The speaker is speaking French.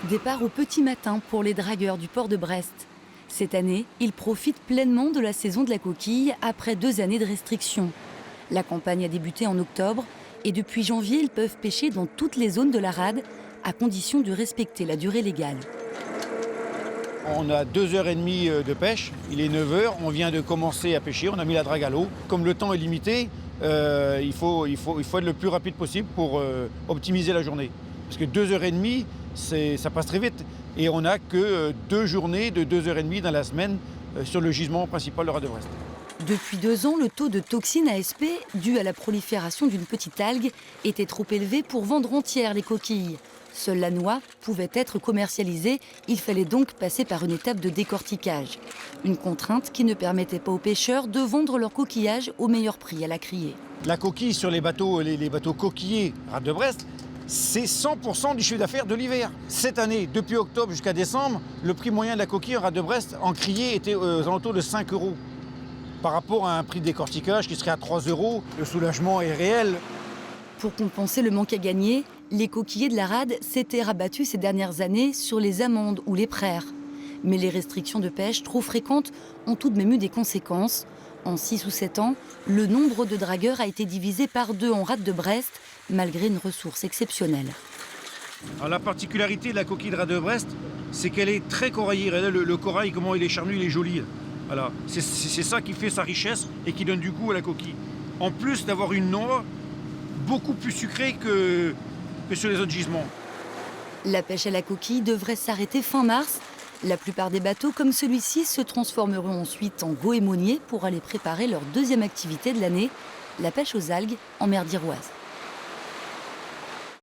Départ au petit matin pour les dragueurs du port de Brest. Cette année, ils profitent pleinement de la saison de la coquille après 2 années de restrictions. La campagne a débuté en octobre et depuis janvier, ils peuvent pêcher dans toutes les zones de la rade à condition de respecter la durée légale. On a 2h30 de pêche, il est 9h, on vient de commencer à pêcher, on a mis la drague à l'eau. Comme le temps est limité, il faut être le plus rapide possible pour optimiser la journée. Parce que 2h30, ça passe très vite. Et on n'a que 2 journées de 2h30 dans la semaine sur le gisement principal de Rade de Brest. Depuis 2 ans, le taux de toxine ASP, dû à la prolifération d'une petite algue, était trop élevé pour vendre entières les coquilles. Seule la noix pouvait être commercialisée, il fallait donc passer par une étape de décortiquage. Une contrainte qui ne permettait pas aux pêcheurs de vendre leurs coquillages au meilleur prix à la criée. La coquille sur les bateaux coquilliers Rade de Brest, c'est 100% du chiffre d'affaires de l'hiver. Cette année, depuis octobre jusqu'à décembre, le prix moyen de la coquille en Rade de Brest en criée était aux alentours de 5 € par rapport à un prix de décortiquage qui serait à 3 €. Le soulagement est réel. Pour compenser le manque à gagner, les coquilliers de la rade s'étaient rabattus ces dernières années sur les amandes ou les praires. Mais les restrictions de pêche trop fréquentes ont tout de même eu des conséquences. En 6 ou 7 ans, le nombre de dragueurs a été divisé par 2 en Rade de Brest, malgré une ressource exceptionnelle. Alors, la particularité de la coquille de Rade de Brest, c'est qu'elle est très coraillée. Regardez le corail, comment il est charnu, il est joli. Voilà. C'est ça qui fait sa richesse et qui donne du goût à la coquille. En plus d'avoir une noix beaucoup plus sucrée que sur les autres gisements. La pêche à la coquille devrait s'arrêter fin mars. La plupart des bateaux comme celui-ci se transformeront ensuite en goémoniers pour aller préparer leur 2e activité de l'année, la pêche aux algues en mer d'Iroise.